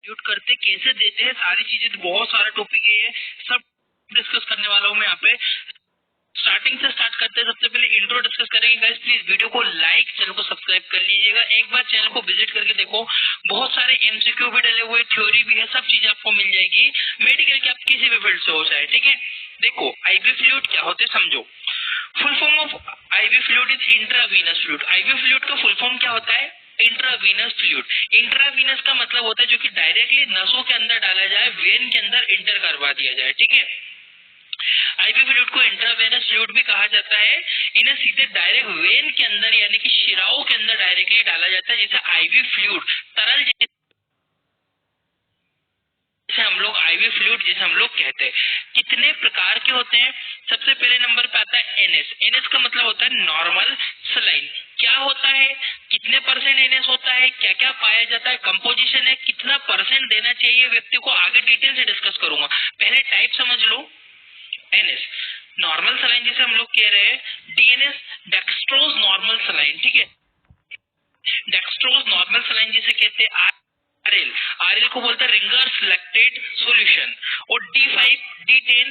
Execute करते कैसे देते हैं, सारी चीजें, बहुत सारा टॉपिक है, सब डिस्कस करने वाला हूँ मैं यहाँ पे। स्टार्टिंग से स्टार्ट करते हैं। सबसे पहले इंट्रो डिस्कस करेंगे। गाइस प्लीज वीडियो को लाइक, चैनल को सब्सक्राइब कर लीजिएगा। एक बार चैनल को विजिट करके देखो, बहुत सारे एमसीक्यू भी डले हुए, थ्योरी भी है, सब चीजें आपको मिल जाएगी। मेडिकल के आप किसी भी फील्ड से हो जाए, ठीक है। देखो आईवी फ्लूइड क्या होते हैं समझो। Full form of IV fluid is intravenous fluid. IV fluid का फुल फॉर्म क्या होता है? Intravenous fluid. इंट्रावीनस का मतलब होता है जो कि डायरेक्टली नसों के अंदर डाला जाए, वेन के अंदर इंटर करवा दिया जाए, ठीक है। आईवी फ्लूइड को इंट्रावेनस फ्लूइड भी कहा जाता है। इन्हें सीधे डायरेक्ट वेन के अंदर यानी कि शिराओं के अंदर डायरेक्टली डाला जाता है। जैसे आईवी फ्लूइड तरल जैसे हम लोग आईवी फ्लूइड जैसे हम लोग कहते हैं। कितने प्रकार के होते हैं? सबसे पहले नंबर पे आता है एनएस। एनएस का मतलब होता है नॉर्मल सलाइन। क्या होता है, कितने परसेंट एनएस होता है, क्या क्या पाया जाता है, कंपोजिशन है, कितना परसेंट देना चाहिए व्यक्ति को, आगे डिटेल से डिस्कस करूंगा। पहले टाइप समझ लो। एनएस नॉर्मल सलाइन जिसे हम लोग कह रहे हैं, डीएनएस डेक्सट्रोज नॉर्मल सलाइन, ठीक है। डेक्सट्रोज नॉर्मल सलाइन जिसे कहते हैं आरएल। आरएल को बोलते हैं रिंगर्स लैक्टेट सॉल्यूशन। और D5, D10,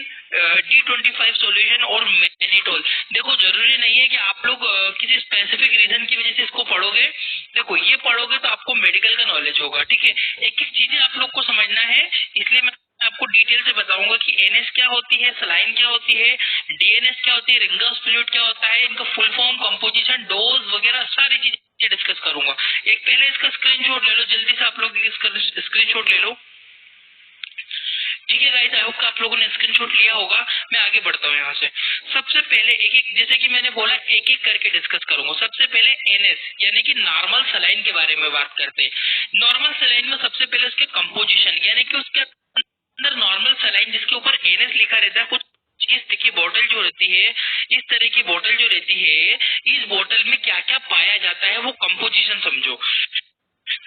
D25 सॉल्यूशन और मैनिटोल। देखो जरूरी नहीं है कि आप लोग किसी स्पेसिफिक रीजन की वजह से इसको पढ़ोगे। देखो ये पढ़ोगे तो आपको मेडिकल का नॉलेज होगा, ठीक है। एक एक चीजें आप लोग को समझना है, इसलिए मैं आपको डिटेल से बताऊंगा कि एनएस क्या होती है, सलाइन क्या होती है, डीएनएस क्या होती है, रिंगर्स फ्लूइड क्या होता है, इनका फुल फॉर्म, कंपोजिशन, डोज वगैरह सारी चीजें डिस्कस करूंगा। एक पहले इसका स्क्रीनशॉट ले लो, जल्दी से आप लोग इसका स्क्रीनशॉट ले लो, ठीक है गाइस। आई होप आप लोगों ने स्क्रीनशॉट लिया होगा। मैं आगे बढ़ता हूँ यहाँ से। सबसे पहले एक एक, जैसे कि मैंने बोला, एक एक करके डिस्कस करूंगा। सबसे पहले एनएस यानी कि नॉर्मल सलाइन के बारे में बात करते हैं। नॉर्मल सलाइन में सबसे पहले उसके कंपोजिशन यानी कि उसके अंदर नॉर्मल सलाइन जिसके ऊपर एनएस लिखा रहता है, कुछ इस तरह की बोतल जो रहती है, इस तरह की बोतल जो रहती है, इस बोतल में क्या क्या पाया जाता है वो कंपोजिशन समझो।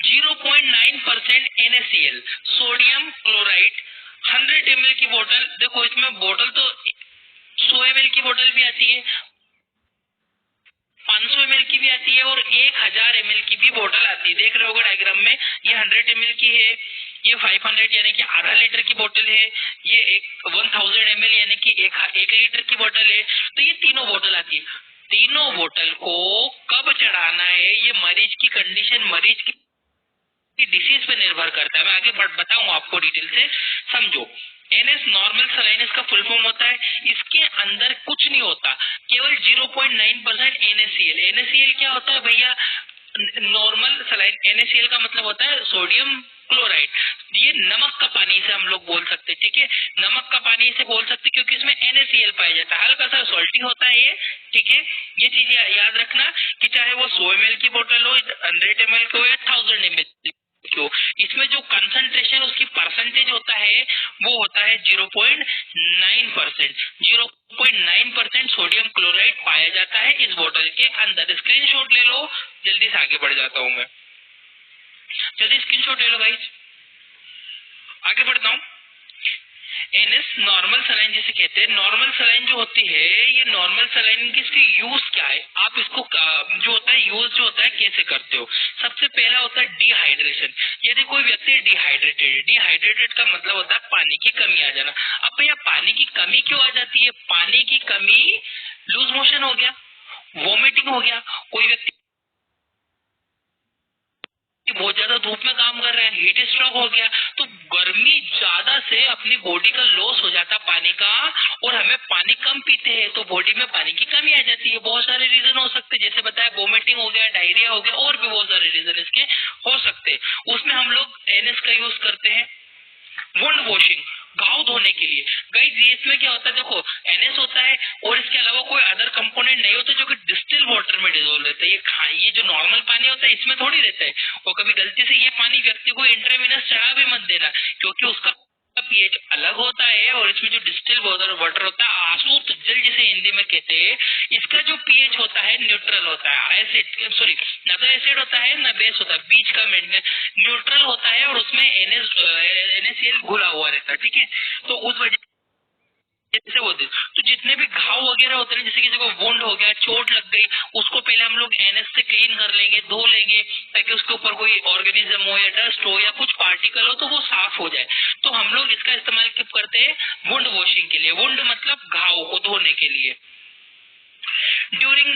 0.9% NaCl, सोडियम क्लोराइड। 100 ml की बोतल, देखो इसमें बोतल तो 100 ml की बोतल भी आती है, 500 ml की भी आती है और 1000 ml की भी बोतल आती है। देख रहे होगा डायग्राम में, ये 100 ml की है, ये 500 यानी कि आधा लीटर की बोतल है, ये 1000 ml यानी कि 1 लीटर की बोतल है। तो ये तीनों बोतल आती है। तीनों बोतल को कब चढ़ाना है, ये मरीज की कंडीशन, मरीज की डिसीज पे निर्भर करता है। मैं आगे बताऊंगा आपको डिटेल से, समझो। एनएस नॉर्मल सलाइन इसका फुल फॉर्म होता है। इसके अंदर कुछ नहीं होता, केवल 0.9% NaCl। NaCl क्या होता है भैया? Normal saline. NaCl का मतलब होता है सोडियम क्लोराइड। ये नमक का पानी से हम लोग बोल सकते, ठीक है। नमक का पानी से बोल सकते क्योंकि इसमें NaCl पाया जाता है, हल्का सा सॉल्टी होता है ये, ठीक है। ये चीज याद रखना कि चाहे वो 100 ml की बोतल हो, 100 ml को या 1000 ml, क्यों, इसमें जो कंसंट्रेशन उसकी परसेंटेज होता है वो होता है 0.9%। 0.9% सोडियम क्लोराइड पाया जाता है इस बोतल के अंदर। स्क्रीनशॉट ले लो, जल्दी से आगे बढ़ जाता हूं मैं, जल्दी स्क्रीनशॉट ले लो गाइस, आगे बढ़ता हूं। एनएस नॉर्मल सलाइन जिसे कहते हैं। नॉर्मल सलाइन जो होती है, ये नॉर्मल सलाइन की इसकी यूज क्या है, आप इसको जो होता है यूज जो होता है कैसे करते हो। सबसे पहला होता है डिहाइड्रेशन। यदि कोई व्यक्ति डिहाइड्रेटेड है, डिहाइड्रेटेड का मतलब होता है पानी की कमी आ जाना। अब भैया पानी की कमी क्यों आ जाती है? पानी की कमी, लूज मोशन हो गया, वोमिटिंग हो गया, कोई व्यक्ति बहुत ज्यादा धूप में काम कर रहे हैं, हीट स्ट्रोक हो गया, तो गर्मी ज्यादा से अपनी बॉडी का लॉस हो जाता पानी का, और हमें पानी कम पीते हैं तो बॉडी में पानी की कमी आ जाती है। बहुत सारे रीजन हो सकते हैं, जैसे बताया वोमिटिंग हो गया, डायरिया हो गया, और भी बहुत सारे रीजन इसके हो सकते हैं। उसमें हम लोग एनएस का यूज करते हैं वुंड वॉशिंग, घाव धोने के लिए। गाइस इसमें क्या होता है, देखो एनएस होता है और इसके अलावा कोई अदर कंपोनेंट नहीं होता जो कि डिस्टिल वाटर में डिसोल्व रहता है। ये जो नॉर्मल पानी होता है इसमें थोड़ी रहता है। और कभी गलती से ये पानी व्यक्ति को इंट्रावेनस चढ़ा भी मत देना, क्योंकि उसका पीएच अलग होता है और इसमें जो डिस्टिल वाटर होता है, आसूत जल जिसे हिंदी में कहते हैं, इसका जो पीएच होता है न्यूट्रल होता है। एसिड, सॉरी, ना तो एसिड होता है ना बेस होता है, बीच का न्यूट्रल होता है और उसमें NaCl घुला हुआ रहता है, ठीक है। तो उस वजह जैसे बोलते, तो जितने भी घाव वगैरह होते हैं, जैसे किसी को वुंड हो गया, चोट लग गई, उसको पहले हम लोग एनएस से क्लीन कर लेंगे, धो लेंगे, ताकि उसके ऊपर कोई ऑर्गेनिज्म हो या डस्ट हो या कुछ पार्टिकल हो तो वो साफ हो जाए। तो हम लोग इसका इस्तेमाल कब करते हैं? वुंड वॉशिंग के लिए। वुंड मतलब घाव को धोने के लिए। ड्यूरिंग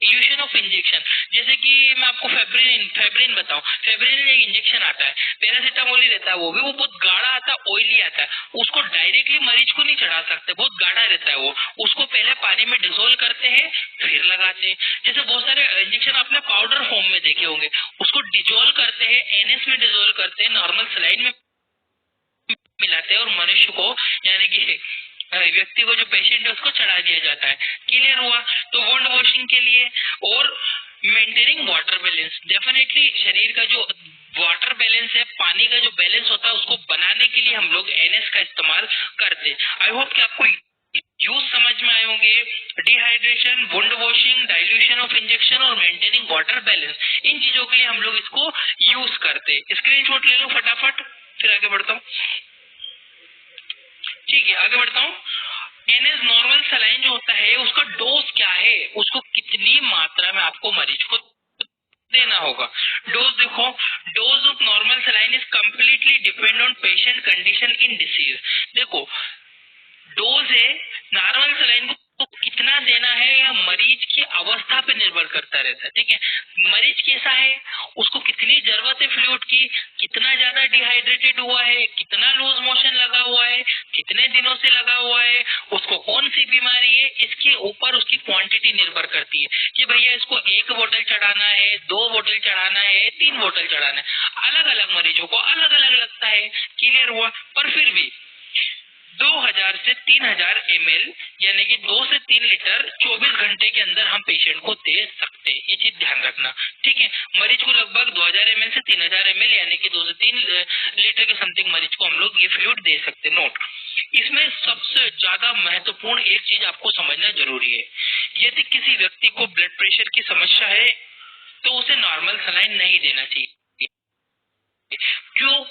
डाइल्यूशन ऑफ इंजेक्शन, जैसे कि मैं आपको फेब्रिन बताऊं, फेब्रिन एक इंजेक्शन आता है, पैरासिटामोल ही रहता है, वो बहुत गाढ़ा आता है, ऑयली आता है, उसको डायरेक्टली मरीज को नहीं चढ़ा सकते, बहुत गाढ़ा रहता है वो, उसको पहले पानी में डिसोल्व करते हैं फिर लगाते हैं। जैसे बहुत सारे इंजेक्शन आपने पाउडर फॉर्म में देखे होंगे, उसको डिजोल्व करते हैं, एनएस में डिजोल्व करते हैं, नॉर्मल सलाइन में मिलाते हैं और मनुष्य को यानी कि व्यक्ति को, जो पेशेंट है उसको चढ़ा दिया जाता है। क्लियर हुआ? तो वुंड वॉशिंग के लिए और मेंटेनिंग वाटर बैलेंस, डेफिनेटली शरीर का जो वाटर बैलेंस है, पानी का जो बैलेंस होता है, उसको बनाने के लिए हम लोग एनएस का इस्तेमाल करते हैं। आई होप कि आपको यूज समझ में आए होंगे। Dehydration, wound washing, dilution of injection और मेंटेनिंग वाटर बैलेंस, इन चीजों के लिए हम लोग इसको यूज करते हैं। स्क्रीनशॉट ले लो फटाफट, फिर आगे बढ़ता हूँ। ठीक है, आगे बढ़ता हूँ। एनएस नॉर्मल सलाइन जो होता है उसका डोज क्या है, उसको कितनी मात्रा में आपको मरीज को देना होगा। डोज देखो, dose of normal saline is completely depend on patient condition in disease. देखो, डोज है नॉर्मल सलाइन को कितना देना है या मरीज की अवस्था पे निर्भर करता रहता है। ठीक है, मरीज कैसा है, उसको कितनी जरूरत है फ्लूइड की, कितना ज्यादा डिहाइड्रेटेड हुआ है, कितना लूज मोशन लगा हुआ है, कितने दिनों से लगा हुआ है, उसको कौन सी बीमारी है, इसके ऊपर उसकी क्वांटिटी निर्भर करती है कि भैया इसको 1 बोतल चढ़ाना है, 2 बोतल चढ़ाना है, 3 बोतल चढ़ाना है। अलग अलग मरीजों को अलग अलग लगता है। क्लियर हुआ? पर फिर भी 2000 से 3000 ml यानी कि 2 से 3 लीटर 24 घंटे के अंदर हम पेशेंट को दे सकते हैं। ये चीज ध्यान रखना। ठीक है, मरीज को लगभग 2000 ml से 3000 ml यानी कि 2 से 3 लीटर के समथिंग मरीज को हम लोग ये फ्लूइड दे सकते हैं। नोट, इसमें सबसे ज्यादा महत्वपूर्ण एक चीज आपको समझना जरूरी है। यदि किसी व्यक्ति को ब्लड प्रेशर की समस्या है तो उसे नॉर्मल सलाइन नहीं देना चाहिए। क्यों?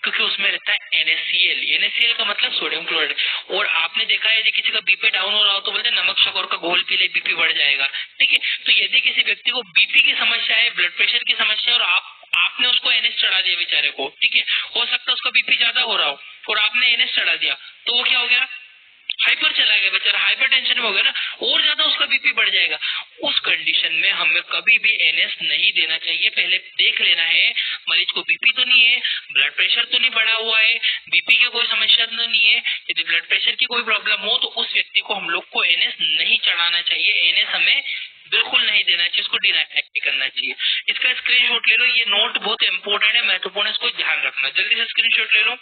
क्योंकि उसमें रहता है NaCl। NaCl का मतलब सोडियम क्लोराइड। और आपने देखा है यदि किसी का बीपी डाउन हो रहा हो तो बोलते हैं नमक शक्कर का घोल पी ले, बीपी बढ़ जाएगा। ठीक है, तो यदि किसी व्यक्ति को बीपी की समस्या है, ब्लड प्रेशर की समस्या है और आपने उसको NS चढ़ा दिया बेचारे को, ठीक है, हो सकता है उसका बीपी ज्यादा हो रहा हो और आपने NS चढ़ा दिया तो वो क्या हो गया, हाइपर चला गया बेचारा, हाइपर टेंशन में हो गया ना, और ज्यादा उसका बीपी बढ़ जाएगा। उस कंडीशन में हमें कभी भी एनएस नहीं देना चाहिए। पहले देख लेना है मरीज को बीपी तो नहीं है, ब्लड प्रेशर तो नहीं बढ़ा हुआ है, बीपी की कोई समस्या तो नहीं है। यदि ब्लड प्रेशर की कोई प्रॉब्लम हो तो उस व्यक्ति को हम लोग को एनएस नहीं चढ़ाना चाहिए। एनएस हमें बिल्कुल नहीं देना चाहिए, इसको डिनाइट करना चाहिए। इसका स्क्रीनशॉट ले लो, ये नोट बहुत इंपॉर्टेंट है, महत्वपूर्ण है, इसको ध्यान रखना। जल्दी से स्क्रीनशॉट ले लो।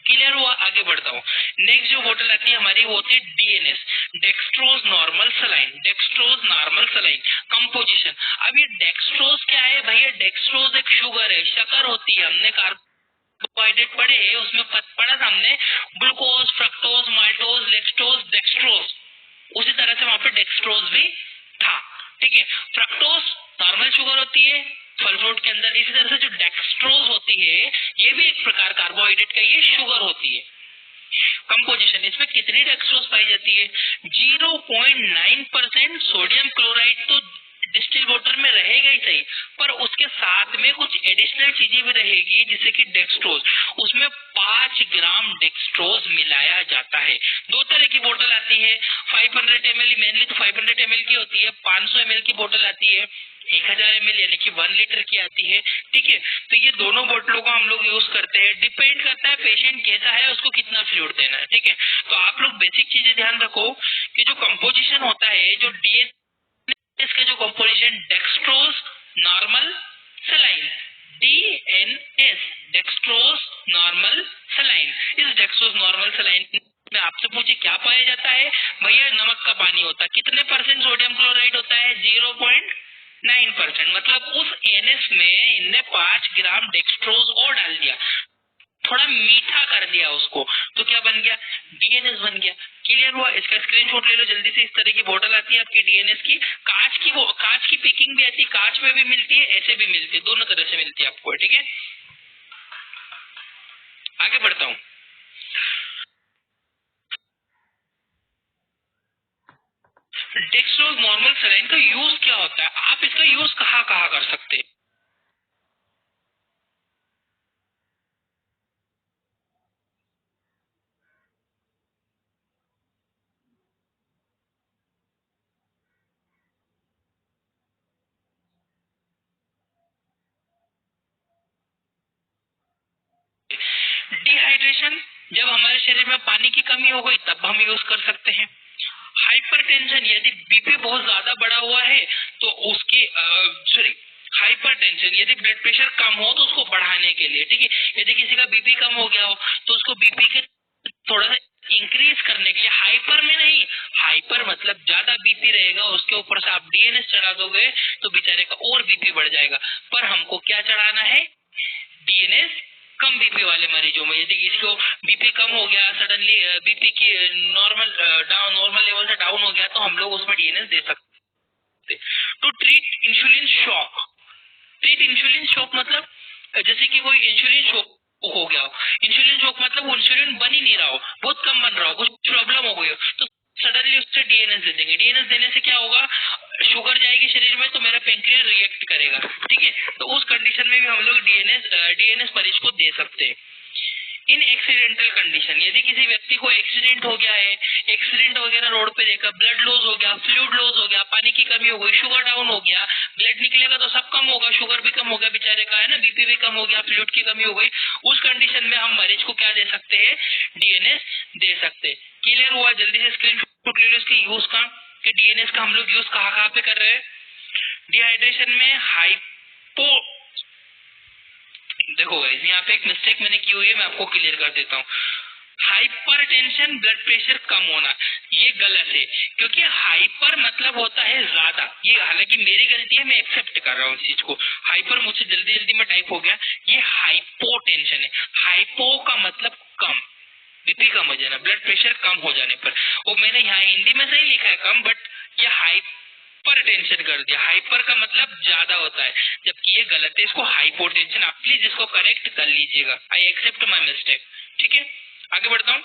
क्लियर हुआ? आगे बढ़ता हूँ। नेक्स्ट जो बोतल आती है हमारी वो होती है DNS, dextrose normal saline. Dextrose normal saline composition. अब ये डेक्सट्रोज क्या है भैया? डेक्सट्रोज एक शुगर है, शक्कर होती है। हमने कार्बोहाइड्रेट पढ़े हैं, उसमें पढ़ा था हमने glucose, fructose, maltose, lactose, dextrose. उसी तरह से वहां पे डेक्सट्रोज भी था। ठीक है, फ्रक्टोज नॉर्मल शुगर होती है फल फ्रूट के अंदर। इसी तरह से जो डेक्सट्रोज होती है ये भी एक प्रकार कार्बोहाइड्रेट का ये शुगर होती है। कंपोजिशन, इसमें कितनी डेक्सट्रोज पाई जाती है? 0.9% सोडियम क्लोराइड तो डिस्टिल वाटर में रहेगा ही सही, पर उसके साथ में कुछ एडिशनल चीजें भी रहेगी जिससे कि डेक्सट्रोज, उसमें 5 ग्राम डेक्सट्रोज मिलाया जाता है। 2 तरह की बोतल आती है, 500 ml मेनली तो 500 ml की होती है, 500 ml की बोतल आती है, 1000 ml यानी कि 1 लीटर की आती है। ठीक है, तो ये दोनों बोतलों को हम लोग यूज करते हैं। डिपेंड करता है पेशेंट कैसा है, उसको कितना फ्लूइड देना है। ठीक है, तो आप लोग बेसिक चीजें ध्यान रखो कि जो कंपोजिशन होता है, जो डीएनएस का जो composition, dextrose normal saline, DNS dextrose normal saline. इस डेक्सट्रोज नॉर्मल सलाइन में आपसे पूछे क्या पाया जाता है? भैया नमक का पानी होता है। कितने % सोडियम क्लोराइड होता है? 0.9%। मतलब उस एनएस में इनने 5 ग्राम डेक्सट्रोज और डाल दिया, थोड़ा मीठा कर दिया उसको, तो क्या बन गया? डीएनएस बन गया। क्लियर हुआ? इसका स्क्रीनशॉट ले लो जल्दी से। इस तरह की बोतल आती है आपकी डीएनएस की, कांच की पैकिंग भी आती है, कांच में भी मिलती है, ऐसे भी मिलती है, दोनों तरह से मिलती है आपको। ठीक है, आगे बढ़ता हूँ। डेक्सट्रोज नॉर्मल सलाइन का यूज क्या होता है? आप इसका यूज कहाँ कर सकते हैं? डिहाइड्रेशन, जब हमारे शरीर में पानी की कमी हो गई तब हम यूज कर सकते हैं। हाइपरटेंशन, यदि बीपी बहुत ज्यादा बढ़ा हुआ है तो उसके हाइपरटेंशन, यदि ब्लड प्रेशर कम हो तो उसको बढ़ाने के लिए, ठीक है। यदि किसी का बीपी कम हो गया हो तो उसको बीपी के थोड़ा सा इंक्रीज करने के लिए, हाइपर में नहीं, हाइपर मतलब ज्यादा बीपी रहेगा, उसके ऊपर से आप डीएनएस चढ़ा दोगे तो बेचारे का और बीपी बढ़ जाएगा। पर हमको क्या चढ़ाना है? डीएनएस कम बीपी वाले मरीजों में। यदि किसी को बीपी कम हो गया, सडनली बीपी की नॉर्मल लेवल से डाउन हो गया, तो हम लोग उसमें डीएनएस दे सकते। To treat insulin shock, treat insulin shock मतलब जैसे कि कोई इंसुलिन शॉक हो गया हो, इंसुलिन शॉक मतलब वो इंसुलिन बन ही नहीं रहा हो, बहुत कम बन रहा हो, कुछ प्रॉब्लम हो गई हो, तो सडनली उससे डीएनएस दे देंगे। डीएनएस देने से क्या होगा? शुगर जाएगी शरीर में तो मेरा पेंक्रियास रिएक्ट करेगा, ठीक है। तो उस कंडीशन में भी हम लोग डीएनएस मरीज को दे सकते हैं। इन एक्सीडेंटल कंडीशन, यदि किसी व्यक्ति को एक्सीडेंट हो गया है, एक्सीडेंट वगैरह रोड पे देखा, ब्लड लॉस हो गया, फ्लूइड लॉस हो गया, पानी की कमी हो गई, शुगर डाउन हो गया, ब्लड निकलेगा तो सब कम होगा, शुगर भी कम हो गया बेचारे का, है ना, बीपी भी कम हो गया, फ्लूइड की कमी हो गई, उस कंडीशन में हम मरीज को क्या दे सकते हैं? डीएनएस दे सकते। क्लियर हुआ? जल्दी से स्क्रीनशॉट ले लो इसके यूज का, कि डीएनएस का हम लोग यूज कहाँ पे कर रहे हैं। डिहाइड्रेशन में हाइपो, देखो गाइस यहाँ पे एक मिस्टेक मैंने की हुई है, मैं आपको क्लियर कर देता हूँ। हाइपरटेंशन, ब्लड प्रेशर कम होना, ये गलत है, क्योंकि हाइपर मतलब होता है ज्यादा, ये हालांकि मेरी गलती है, मैं एक्सेप्ट कर रहा हूँ इस चीज को, हाइपर मुझसे जल्दी में टाइप हो गया, ये हाइपोटेंशन है। हाइपो का मतलब कम, बीपी कम हो जाना, ब्लड प्रेशर कम हो जाने पर, वो मैंने यहाँ हिंदी में सही लिखा है कम, बट ये हाइपर टेंशन कर दिया। हाइपर का मतलब ज्यादा होता है, जबकि ये गलत है, इसको हाइपोटेंशन, आप प्लीज इसको करेक्ट कर लीजिएगा। आई एक्सेप्ट माई मिस्टेक, ठीक है। आगे बढ़ता हूँ।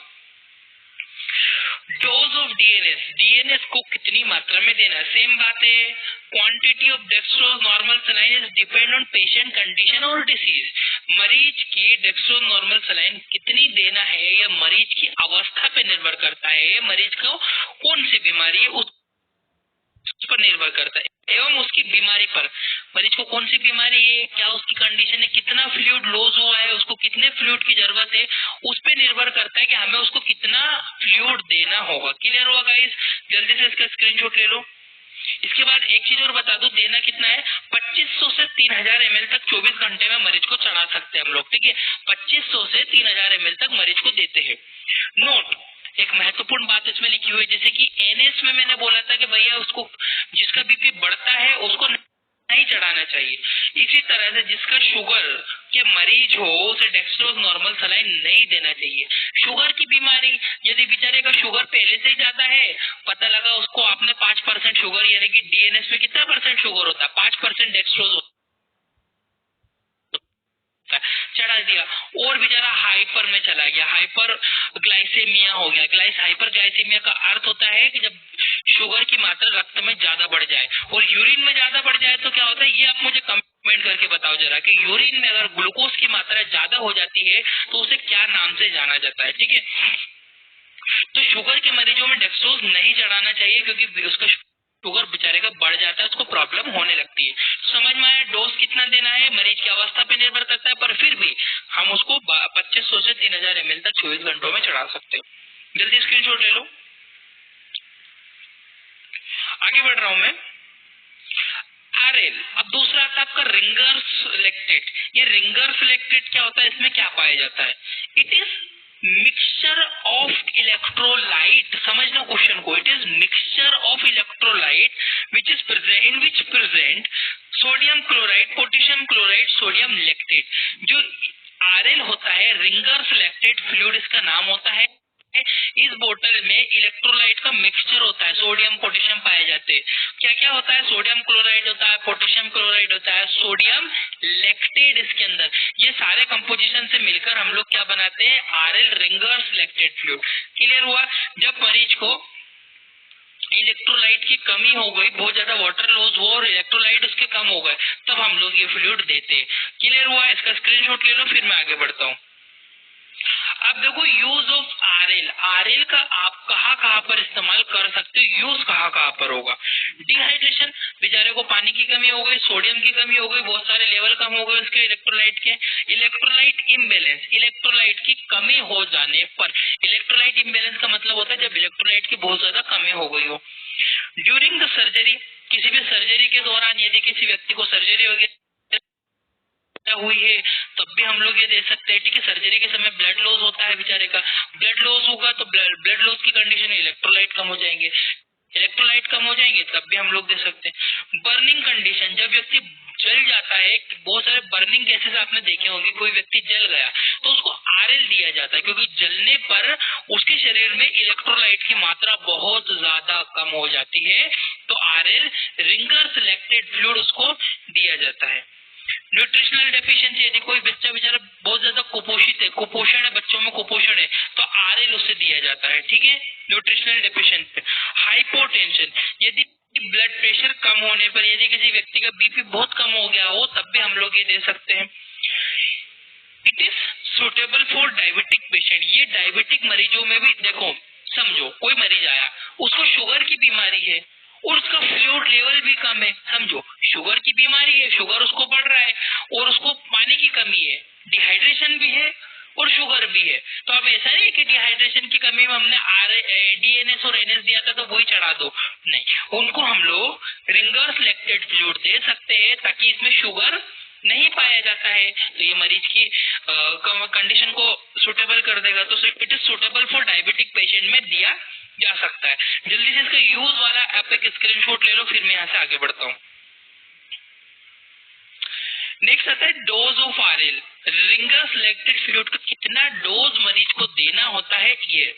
डोज ऑफ डीएनएस, डीएनएस को कितनी मात्रा में देना, सेम बात है। Quantity of dextrose normal saline is depend on patient condition और डिसीज। मरीज की डेक्सट्रोज नॉर्मल सलाइन कितनी देना है यह मरीज की अवस्था पे निर्भर करता है, मरीज को कौन सी बीमारी है उस पर निर्भर करता है, एवं उसकी बीमारी पर, मरीज को कौन सी बीमारी है, क्या उसकी कंडीशन है, कितना फ्लूइड लॉस हुआ है, उसको कितने फ्लूइड की जरूरत है, उस पर निर्भर करता है कि हमें उसको कितना फ्लूइड देना होगा। क्लियर हुआ गाइस? जल्दी से इसका स्क्रीनशॉट ले लो। इसके बाद एक चीज और बता दो, देना कितना है? 2500 से 3000 ml तक 24 घंटे में मरीज को चढ़ा सकते हैं हम लोग, ठीक है। 2500 से 3000 ml तक मरीज को देते हैं। नोट, एक महत्वपूर्ण बात इसमें लिखी हुई है, जैसे कि एनएस में मैंने बोला था कि भैया उसको, जिसका बीपी बढ़ता है उसको नहीं चढ़ाना चाहिए, इसी तरह से जिसका शुगर के मरीज हो उसे डेक्सट्रोज नॉर्मल सलाइन नहीं देना चाहिए। शुगर की बीमारी, यदि बेचारे का शुगर पहले से ही ज्यादा है, पता लगा उसको आपने 5% शुगर, यानी कि डीएनएस में कितना परसेंट शुगर होता है, 5% डेक्सट्रोज होता है, चढ़ा दिया, और बेचारा हाइपर में चला गया, हाइपर ग्लाइसेमिया हो गया। हाइपर ग्लाइसेमिया का अर्थ होता है कि जब शुगर की मात्रा रक्त में ज्यादा बढ़ जाए और यूरिन में ज्यादा बढ़ जाए तो क्या होता है, ये आप मुझे कमेंट करके बताओ जरा, कि यूरिन में अगर ग्लूकोज की मात्रा ज्यादा हो जाती है तो उसे क्या नाम से जाना जाता है, ठीक है। तो शुगर के मरीजों में डेक्सट्रोज नहीं चढ़ाना चाहिए, क्योंकि उसका शुगर बेचारे का बढ़ जाता है, उसको प्रॉब्लम होने लगती है। समझ में आया? डोज कितना देना है मरीज की अवस्था पे निर्भर करता है, पर फिर भी हम उसको 2500 से 3000 ml तक 24 घंटों में चढ़ा सकते हैं। जल्दी स्क्रीनशॉट ले लो। आगे बढ़ रहा हूं मैं। आरएल, अब दूसरा आता है आपका रिंगर्स लैक्टेट। ये रिंगर्स लैक्टेट क्या होता है, इसमें क्या पाया जाता है? It is mixture of electrolyte, समझना क्वेश्चन को, it is mixture of electrolyte which is present, in which present sodium chloride, potassium chloride, sodium lactate. जो आरएल होता है, रिंगर्स लैक्टेट फ्लूइड इसका नाम होता है। इस बोतल में इलेक्ट्रोलाइट का मिक्सचर होता है, सोडियम पोटेशियम पाए जाते हैं। क्या क्या होता है? सोडियम क्लोराइड होता है, पोटेशियम क्लोराइड होता है, सोडियम लैक्टेट इसके अंदर, ये सारे कंपोजिशन से मिलकर हम लोग क्या बनाते हैं? RL, ringers lactate fluid. Clear हुआ? जब मरीज को इलेक्ट्रोलाइट की कमी हो गई, बहुत ज्यादा वाटर लॉस हो और इलेक्ट्रोलाइट उसके कम हो गए, तब हम लोग ये फ्लूइड देते हैं। क्लियर हुआ? इसका स्क्रीनशॉट ले लो, फिर मैं आगे बढ़ता हूँ। अब देखो यूज ऑफ आरएल, आरएल का आप कहाँ पर इस्तेमाल कर सकते हो, यूज कहाँ पर होगा। डिहाइड्रेशन, बेचारे को पानी की कमी हो गई, सोडियम की कमी हो गई, बहुत सारे लेवल कम हो गए उसके इलेक्ट्रोलाइट के। इलेक्ट्रोलाइट इम्बैलेंस, इलेक्ट्रोलाइट की कमी हो जाने पर, इलेक्ट्रोलाइट इम्बैलेंस का मतलब होता है जब इलेक्ट्रोलाइट की बहुत ज्यादा कमी हो गई हो। ड्यूरिंग द सर्जरी, किसी भी सर्जरी के दौरान यदि किसी व्यक्ति को सर्जरी वगैरह हुई है तब भी हम लोग ये दे सकते हैं, ठीक है। सर्जरी के समय ब्लड लॉस होता है बेचारे का, ब्लड लॉस होगा तो ब्लड लॉस की कंडीशन में इलेक्ट्रोलाइट कम हो जाएंगे, इलेक्ट्रोलाइट कम हो जाएंगे तब भी हम लोग दे सकते हैं। बर्निंग कंडीशन, जब व्यक्ति जल जाता है, बहुत सारे बर्निंग केसेस आपने देखे होंगे, कोई व्यक्ति जल गया तो उसको आरएल दिया जाता है, क्योंकि जलने पर उसके शरीर में इलेक्ट्रोलाइट की मात्रा बहुत ज्यादा कम हो जाती है, तो आरएल रिंगर्स लैक्टेट फ्लूइड उसको दिया जाता है। न्यूट्रिशनल डेफिशिएंसी, यदि कोई बच्चा बेचारा बहुत ज्यादा कुपोषित है, कुपोषण है, बच्चों में कुपोषण है, तो आरएल उसे दिया जाता है, ठीक है। Nutritional deficiency. हाइपोटेंशन, यदि ब्लड प्रेशर कम होने पर, यदि किसी व्यक्ति का बीपी बहुत कम हो गया हो तब भी हम लोग ये दे सकते हैं। It is suitable for diabetic patient, ये डायबिटिक मरीजों में भी, देखो समझो कोई मरीज आया, उसको शुगर की बीमारी है और उसका फ्लूइड लेवल भी कम है, समझो शुगर की बीमारी है, शुगर उसको बढ़ रहा है और उसको पानी की कमी है, डिहाइड्रेशन भी है और शुगर भी है, तो अब ऐसा नहीं कि डिहाइड्रेशन की कमी में हमने डीएनएस और एनएस दिया था तो वही चढ़ा दो, नहीं, उनको हम लोग रिंगर्स लैक्टेट फ्लूइड दे सकते हैं ताकि इसमें शुगर नहीं पाया जाता है, तो ये मरीज की कंडीशन को सुटेबल कर देगा, तो it is suitable for diabetic patient में दिया जा सकता है। जल्दी से इसका यूज वाला आप एक स्क्रीनशॉट ले लो, फिर मैं यहाँ से आगे बढ़ता हूँ। नेक्स्ट आता है dose of RL, ringers lactate fluid का कितना डोज मरीज को देना होता है, ये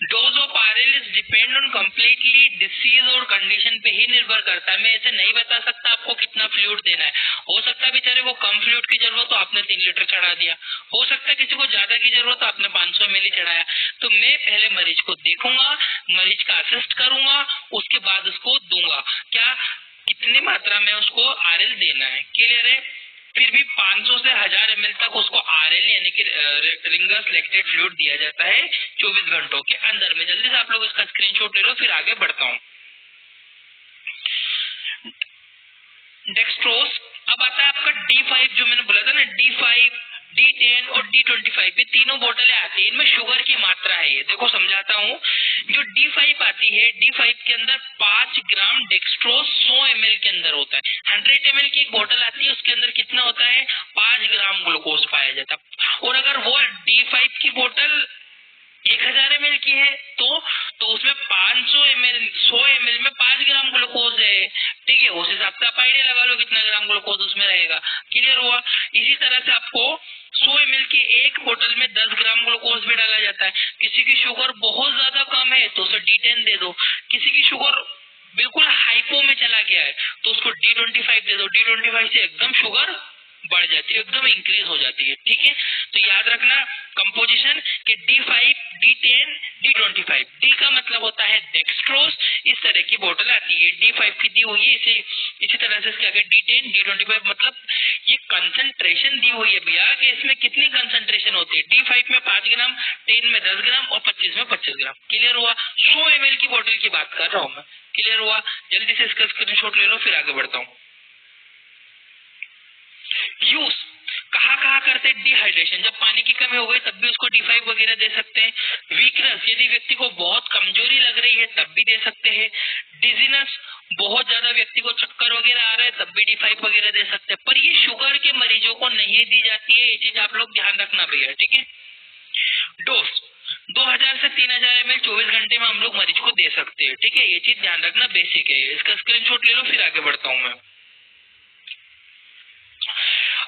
dose of RL is depend on completely disease और कंडीशन पे ही निर्भर करता है। मैं ऐसे नहीं बता सकता आपको कितना फ्लूइड देना है, हो सकता है बेचारे को कम फ्लूइड की जरूरत तो आपने 3 लीटर चढ़ा दिया, हो सकता है किसी को ज्यादा की जरूरत तो आपने 500 ml चढ़ाया, तो मैं पहले मरीज को देखूंगा, मरीज का असिस्ट करूंगा, उसके बाद उसको दूंगा क्या कितनी मात्रा में उसको आरएल देना है, क्लियर है। फिर भी 500 से 1000 ml तक उसको आरएल यानी कि रिंगर्स लैक्टेट फ्लूइड दिया जाता है 24 घंटों के अंदर में। जल्दी से आप लोग इसका स्क्रीनशॉट ले लो, फिर आगे बढ़ता हूँ। डेक्सट्रोज, अब आता है आपका D5, जो मैंने बोला था ना D5, D10 और D25, ये तीनों बोतलें आती है, इनमें शुगर की मात्रा है, ये देखो समझाता हूँ। जो D5 आती है, D5 के अंदर 5 ग्राम डेक्सट्रोज 100 ml के अंदर होता है। 100 ml की एक बोतल आती है, उसके अंदर कितना होता है, 5 ग्राम ग्लूकोज पाया जाता है। और अगर वो D5 की बोतल 1000 ml की है तो उसमें 500 ml 100 ml में 5 ग्राम ग्लूकोज है, ठीक है। उस हिसाब से आप आइडिया लगा लो कितना ग्राम ग्लूकोज उसमें रहेगा, क्लियर हुआ। इसी तरह से आपको 100 ml की एक बोतल में 10 ग्राम ग्लूकोज भी डाला जाता है। किसी की शुगर बहुत ज्यादा कम है तो उसे D10 दे दो, किसी की शुगर बिल्कुल हाइपो में चला गया है तो उसको D25 दे दो, D25 से एकदम शुगर बढ़ जाती है, एकदम इंक्रीज हो जाती है, ठीक है। तो याद रखना कंपोजिशन के D5, D10, D25। D का मतलब होता है डेक्सट्रोज, इस तरह की बोतल आती है, D5 की दी हुई है, इसी तरह से इसके आगे D10, D25, मतलब ये कंसंट्रेशन दी हुई है भैया कि इसमें कितनी कंसंट्रेशन होती है। D5 में 5 ग्राम, 10 में 10 ग्राम और 25 में 25 ग्राम, क्लियर हुआ। 100 ml की बोतल की बात कर रहा हूँ मैं, क्लियर हुआ। जल्दी से इसका स्क्रीनशॉट ले लो, फिर आगे बढ़ता हूँ। यूज कहाँ करते हैं, डिहाइड्रेशन, जब पानी की कमी हो गई तब भी उसको D5 वगैरह दे सकते हैं। वीकनेस, यदि व्यक्ति को बहुत कमजोरी लग रही है तब भी दे सकते हैं। डिजीनेस, बहुत ज्यादा व्यक्ति को चक्कर वगैरह आ रहा है तब भी D5 वगैरह दे सकते हैं, पर ये शुगर के मरीजों को नहीं दी जाती है, ये चीज आप लोग ध्यान रखना भैया, ठीक है। डोज 2000 से 3000 ml 24 घंटे में हम लोग मरीज को दे सकते हैं, ठीक है, ये चीज ध्यान रखना, बेसिक है। इसका स्क्रीनशॉट ले लो, फिर आगे बढ़ता हूँ मैं।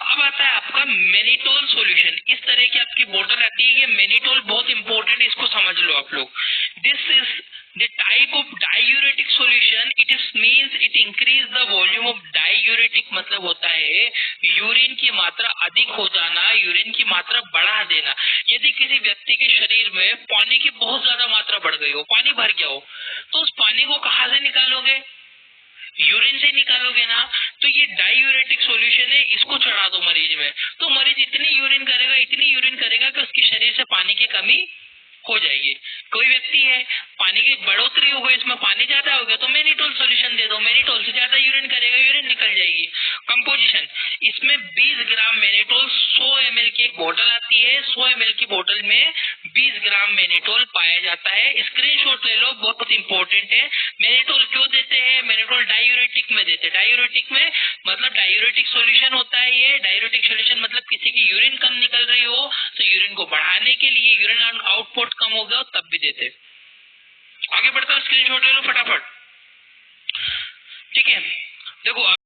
अब आता है आपका मेनिटोल सॉल्यूशन, इस तरह की आपकी बोतल आती है, ये मेनिटोल बहुत इंपॉर्टेंट है, इसको समझ लो आप लोग। This is the type of diuretic solution, it is means it increase the volume of diuretic, मतलब होता है यूरिन की मात्रा अधिक हो जाना, यूरिन की मात्रा बढ़ा देना। यदि किसी व्यक्ति के शरीर में पानी की बहुत ज्यादा मात्रा बढ़ गई हो, पानी भर गया हो, तो उस पानी को कहाँ से निकालोगे, यूरिन से निकालोगे ना तो ये डायूरेटिक सॉल्यूशन है, इसको चढ़ा दो मरीज में, तो मरीज इतनी यूरिन करेगा कि उसके शरीर से पानी की कमी हो जाएगी। कोई व्यक्ति है पानी की बढ़ोतरी हो गई, इसमें पानी ज्यादा हो गया तो मैनिटोल सॉल्यूशन दे दो, मैनिटोल से ज्यादा यूरिन करेगा, यूरिन निकल जाएगी। कंपोजिशन, इसमें 20 ग्राम मैनिटोल 100 ml की एक बोतल आती है, 100 ml की बोतल में 20 ग्राम मैनिटोल पाया जाता है। स्क्रीनशॉट ले लो, बहुत इंपॉर्टेंट है। मैनिटोल क्यों देते हैं? मैनिटोल डायूरेटिक में देते हैं। डायूरेटिक में मतलब डायूरेटिक सॉल्यूशन होता है ये। डायूरेटिक सॉल्यूशन मतलब किसी की यूरिन कम निकल रही हो तो यूरिन को बढ़ाने के लिए, यूरिन आउटपुट कम हो गया तब भी देते। आगे बढ़ता हूं, स्क्रीनशॉट ले लो फटाफट, ठीक है। देखो